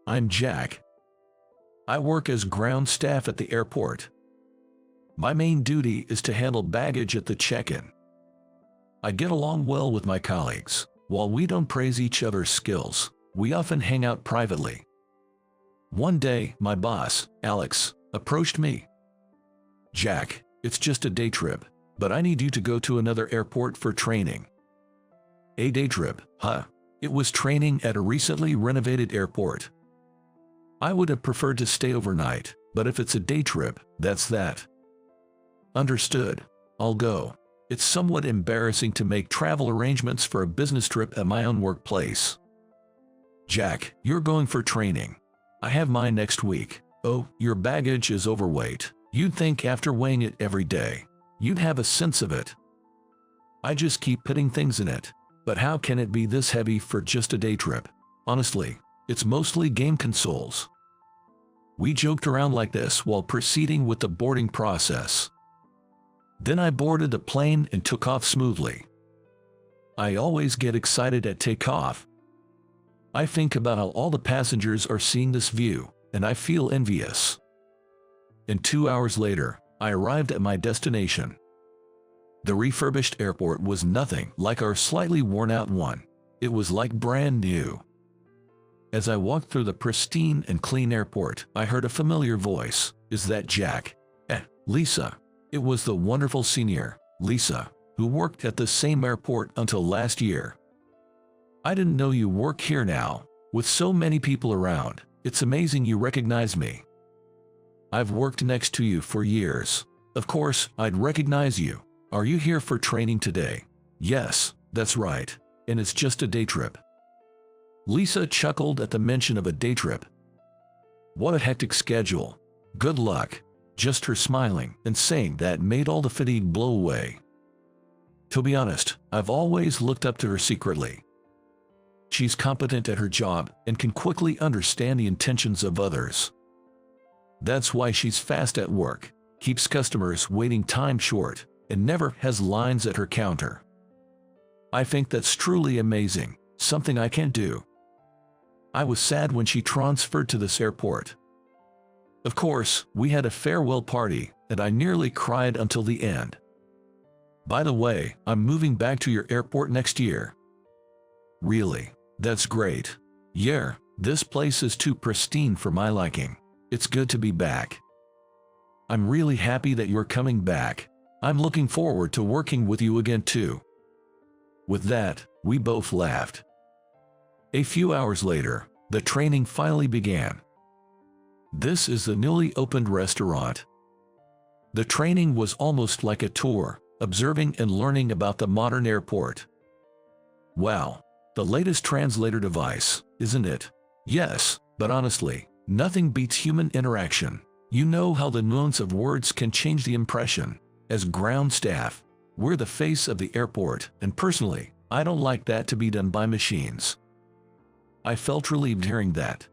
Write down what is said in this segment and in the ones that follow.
I'm Jack. I work as ground staff at the airport. My main duty is to handle baggage at the check-in. I get along well with my colleagues. While we don't praise each other's skills, we often hang out privately. One day, my boss, Alex, approached me. Jack, it's just a day trip, but I need you to go to another airport for training. A day trip, huh? It was training at a recently renovated airport. I would have preferred to stay overnight, but if it's a day trip, that's that. Understood. I'll go. It's somewhat embarrassing to make travel arrangements for a business trip at my own workplace. Jack, you're going for training. I have mine next week. Oh, your baggage is overweight. You'd think after weighing it every day, you'd have a sense of it. I just keep putting things in it. But how can it be this heavy for just a day trip? Honestly, it's mostly game consoles. We joked around like this while proceeding with the boarding process. Then I boarded the plane and took off smoothly. I always get excited at takeoff. I think about how all the passengers are seeing this view, and I feel envious. And 2 hours later, I arrived at my destination. The refurbished airport was nothing like our slightly worn-out one. It was like brand new. As I walked through the pristine and clean airport, I heard a familiar voice. Is that Jack? Lisa. It was the wonderful senior, Lisa, who worked at the same airport until last year. I didn't know you work here now. With so many people around, it's amazing you recognize me. I've worked next to you for years. Of course, I'd recognize you. Are you here for training today? Yes, that's right. And it's just a day trip. Lisa chuckled at the mention of a day trip. What a hectic schedule. Good luck. Just her smiling and saying that made all the fatigue blow away. To be honest, I've always looked up to her secretly. She's competent at her job and can quickly understand the intentions of others. That's why she's fast at work, keeps customers waiting time short, and never has lines at her counter. I think that's truly amazing, something I can't do. I was sad when she transferred to this airport. Of course, we had a farewell party, and I nearly cried until the end. By the way, I'm moving back to your airport next year. Really? That's great. Yeah, this place is too pristine for my liking. It's good to be back. I'm really happy that you're coming back. I'm looking forward to working with you again too. With that, we both laughed. A few hours later, the training finally began. This is the newly opened restaurant. The training was almost like a tour, observing and learning about the modern airport. Wow, the latest translator device, isn't it? Yes, but honestly, nothing beats human interaction. You know how the nuance of words can change the impression. As ground staff, we're the face of the airport, and personally, I don't like that to be done by machines. I felt relieved hearing that.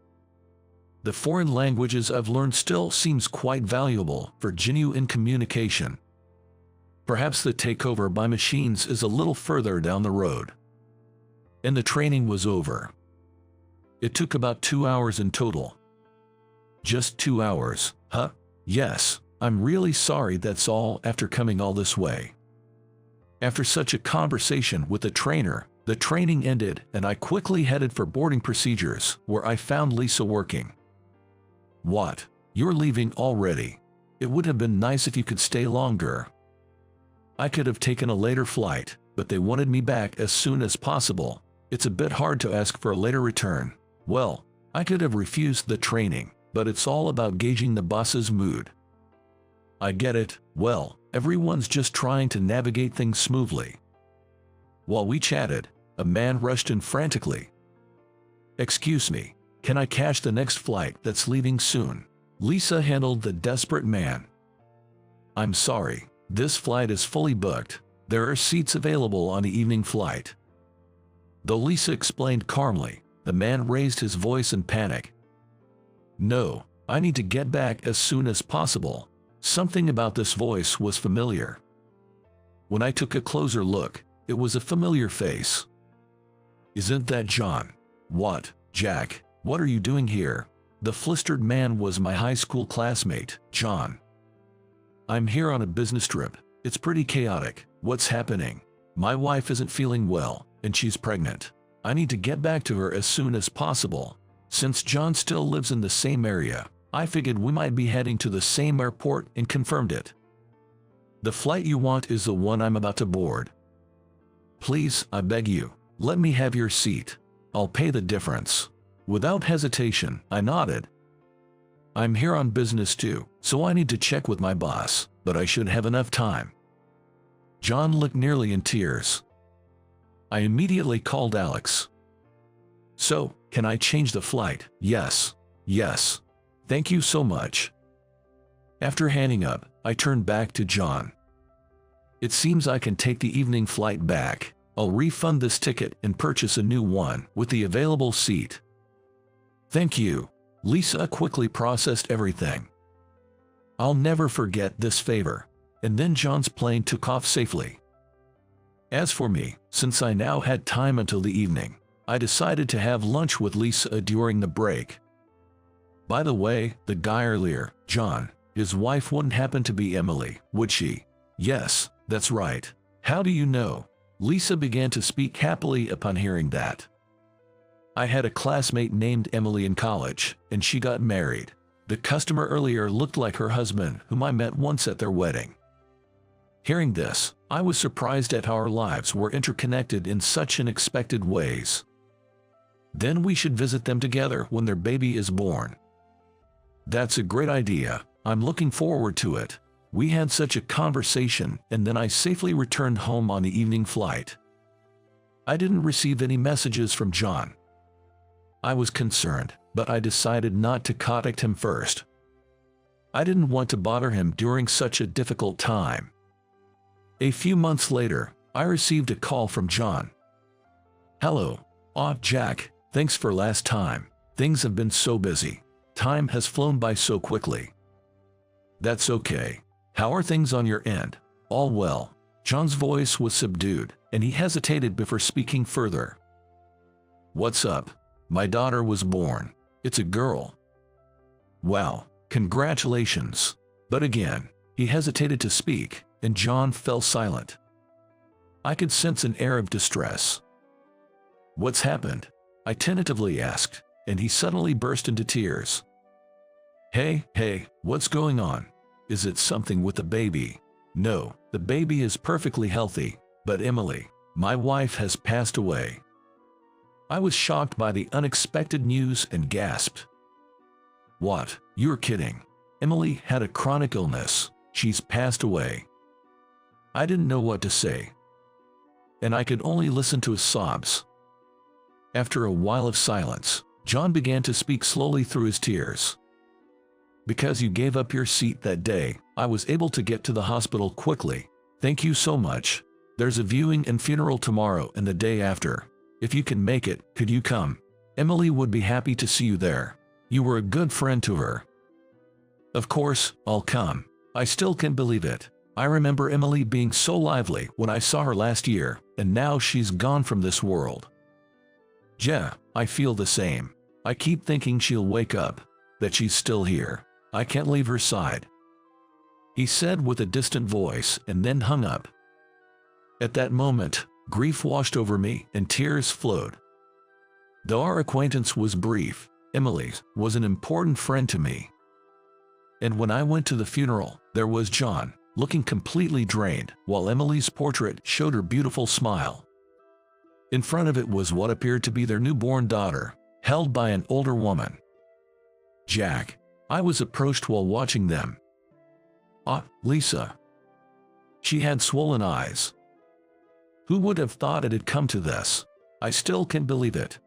The foreign languages I've learned still seems quite valuable for genuine communication. Perhaps the takeover by machines is a little further down the road. And the training was over. It took about 2 hours in total. Just 2 hours, huh? Yes, I'm really sorry that's all after coming all this way. After such a conversation with the trainer, the training ended and I quickly headed for boarding procedures where I found Lisa working. What? You're leaving already? It would have been nice if you could stay longer. I could have taken a later flight, but they wanted me back as soon as possible. It's a bit hard to ask for a later return. Well, I could have refused the training, but it's all about gauging the boss's mood. I get it. Well, everyone's just trying to navigate things smoothly. While we chatted, a man rushed in frantically. Excuse me, can I catch the next flight that's leaving soon? Lisa handled the desperate man. I'm sorry, this flight is fully booked. There are seats available on the evening flight. Though Lisa explained calmly, the man raised his voice in panic. No, I need to get back as soon as possible. Something about this voice was familiar. When I took a closer look, it was a familiar face. Isn't that John? What, Jack? What are you doing here? The flustered man was my high school classmate, John. I'm here on a business trip. It's pretty chaotic. What's happening? My wife isn't feeling well, and she's pregnant. I need to get back to her as soon as possible. Since John still lives in the same area, I figured we might be heading to the same airport and confirmed it. The flight you want is the one I'm about to board. Please, I beg you, let me have your seat. I'll pay the difference. Without hesitation, I nodded. I'm here on business too, so I need to check with my boss, but I should have enough time. John looked nearly in tears. I immediately called Alex. So, can I change the flight? Yes. Yes. Thank you so much. After hanging up, I turned back to John. It seems I can take the evening flight back. I'll refund this ticket and purchase a new one with the available seat. Thank you. Lisa quickly processed everything. I'll never forget this favor. And then John's plane took off safely. As for me, since I now had time until the evening, I decided to have lunch with Lisa during the break. By the way, the guy earlier, John, his wife wouldn't happen to be Emily, would she? Yes, that's right. How do you know? Lisa began to speak happily upon hearing that. I had a classmate named Emily in college, and she got married. The customer earlier looked like her husband, whom I met once at their wedding. Hearing this, I was surprised at how our lives were interconnected in such unexpected ways. Then we should visit them together when their baby is born. That's a great idea. I'm looking forward to it. We had such a conversation, and then I safely returned home on the evening flight. I didn't receive any messages from John. I was concerned, but I decided not to contact him first. I didn't want to bother him during such a difficult time. A few months later, I received a call from John. Hello. Jack, thanks for last time. Things have been so busy. Time has flown by so quickly. That's okay. How are things on your end? All well. John's voice was subdued, and he hesitated before speaking further. What's up? My daughter was born. It's a girl. Wow, congratulations. But again, he hesitated to speak, and John fell silent. I could sense an air of distress. What's happened? I tentatively asked, and he suddenly burst into tears. Hey, what's going on? Is it something with the baby? No, the baby is perfectly healthy, but Emily, my wife, has passed away. I was shocked by the unexpected news and gasped. What? You're kidding. Emily had a chronic illness. She's passed away. I didn't know what to say, and I could only listen to his sobs. After a while of silence, John began to speak slowly through his tears. Because you gave up your seat that day, I was able to get to the hospital quickly. Thank you so much. There's a viewing and funeral tomorrow and the day after. If you can make it, could you come? Emily would be happy to see you there. You were a good friend to her. Of course, I'll come. I still can't believe it. I remember Emily being so lively when I saw her last year, and now she's gone from this world. Yeah, I feel the same. I keep thinking she'll wake up, that she's still here. I can't leave her side. He said with a distant voice and then hung up. At that moment, grief washed over me and tears flowed. Though our acquaintance was brief, Emily was an important friend to me. And when I went to the funeral, there was John, looking completely drained, while Emily's portrait showed her beautiful smile. In front of it was what appeared to be their newborn daughter, held by an older woman. Jack, I was approached while watching them. Lisa. She had swollen eyes. Who would have thought it had come to this? I still can't believe it.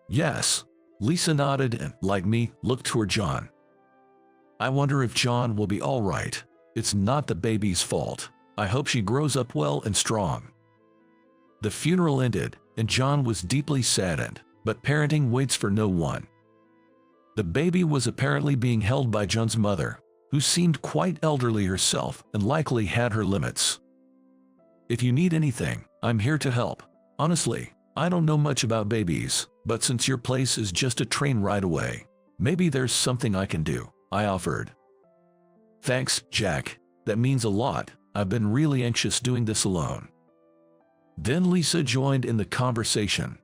Yes. Lisa nodded and, like me, looked toward John. I wonder if John will be all right. It's not the baby's fault. I hope she grows up well and strong. The funeral ended, and John was deeply saddened, but parenting waits for no one. The baby was apparently being held by John's mother, who seemed quite elderly herself and likely had her limits. If you need anything, I'm here to help. Honestly, I don't know much about babies, But since your place is just a train ride away, maybe there's something I can do, I offered. Thanks, Jack. That means a lot. I've been really anxious doing this alone. Then Lisa joined in the conversation.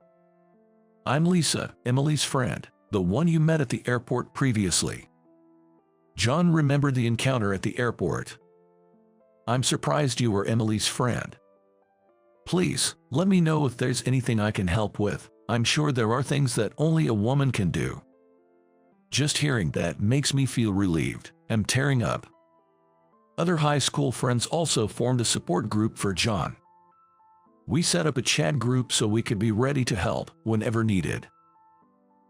I'm Lisa, Emily's friend, the one you met at the airport previously. John remembered the encounter at the airport. I'm surprised you were Emily's friend. Please, let me know if there's anything I can help with. I'm sure there are things that only a woman can do. Just hearing that makes me feel relieved. I'm tearing up. Other high school friends also formed a support group for John. We set up a chat group so we could be ready to help whenever needed.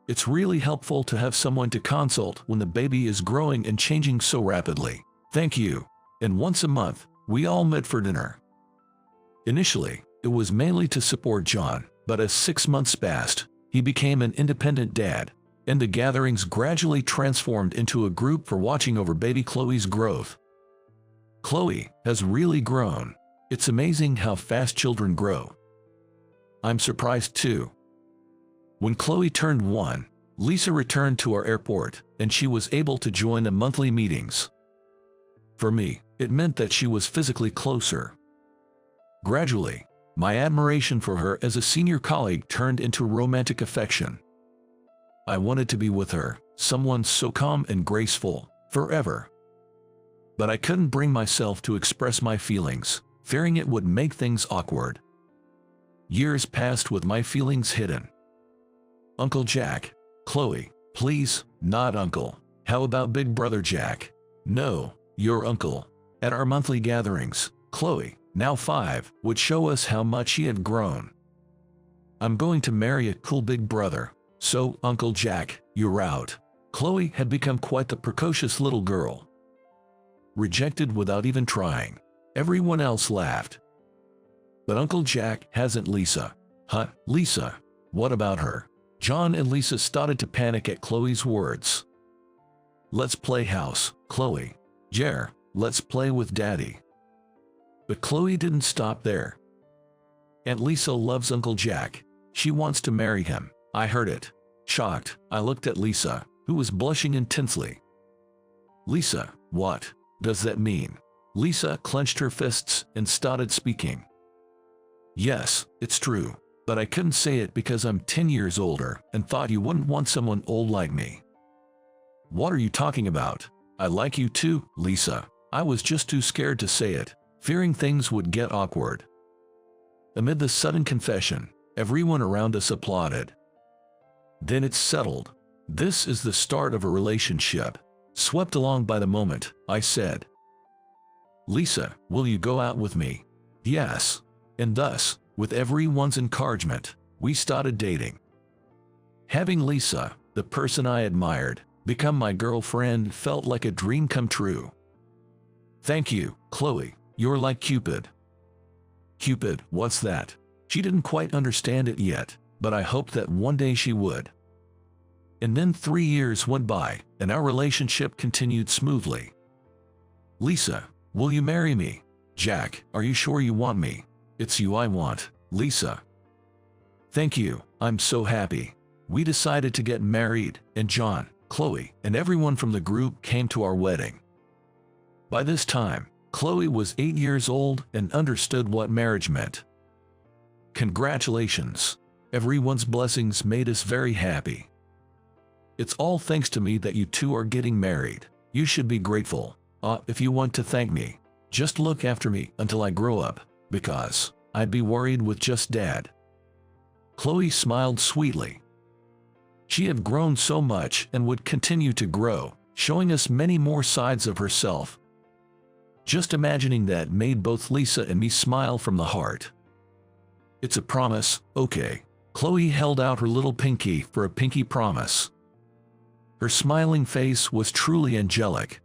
It's really helpful to have someone to consult when the baby is growing and changing so rapidly. Thank you. And once a month, we all met for dinner. Initially, it was mainly to support John, but as 6 months passed, he became an independent dad, and the gatherings gradually transformed into a group for watching over baby Chloe's growth. Chloe has really grown. It's amazing how fast children grow. I'm surprised too. When Chloe turned 1, Lisa returned to our airport, and she was able to join the monthly meetings. For me, it meant that she was physically closer. Gradually, my admiration for her as a senior colleague turned into romantic affection. I wanted to be with her, someone so calm and graceful, forever. But I couldn't bring myself to express my feelings, fearing it would make things awkward. Years passed with my feelings hidden. Uncle Jack. Chloe, please, not uncle. How about Big Brother Jack? No, your uncle. At our monthly gatherings, Chloe, now 5, would show us how much she had grown. I'm going to marry a cool big brother, so Uncle Jack, you're out. Chloe had become quite the precocious little girl. Rejected without even trying. Everyone else laughed. But Uncle Jack hasn't Lisa. Huh, Lisa? What about her? John and Lisa started to panic at Chloe's words. Let's play house, Chloe. Jer, let's play with Daddy. But Chloe didn't stop there. Aunt Lisa loves Uncle Jack. She wants to marry him. I heard it. Shocked, I looked at Lisa, who was blushing intensely. Lisa, what does that mean? Lisa clenched her fists and started speaking. Yes, it's true, but I couldn't say it because I'm 10 years older and thought you wouldn't want someone old like me. What are you talking about? I like you too, Lisa. I was just too scared to say it, fearing things would get awkward. Amid the sudden confession, everyone around us applauded. Then it's settled. This is the start of a relationship. Swept along by the moment, I said, Lisa, will you go out with me? Yes. And thus, with everyone's encouragement, we started dating. Having Lisa, the person I admired, become my girlfriend felt like a dream come true. Thank you, Chloe. You're like Cupid. Cupid, what's that? She didn't quite understand it yet, but I hoped that one day she would. And then 3 years went by, and our relationship continued smoothly. Lisa, will you marry me? Jack, are you sure you want me? It's you I want, Lisa. Thank you, I'm so happy. We decided to get married, and John, Chloe, and everyone from the group came to our wedding. By this time, Chloe was 8 years old and understood what marriage meant. Congratulations. Everyone's blessings made us very happy. It's all thanks to me that you two are getting married. You should be grateful. If you want to thank me, just look after me until I grow up, because I'd be worried with just Dad. Chloe smiled sweetly. She had grown so much and would continue to grow, showing us many more sides of herself. Just imagining that made both Lisa and me smile from the heart. It's a promise, okay. Chloe held out her little pinky for a pinky promise. Her smiling face was truly angelic.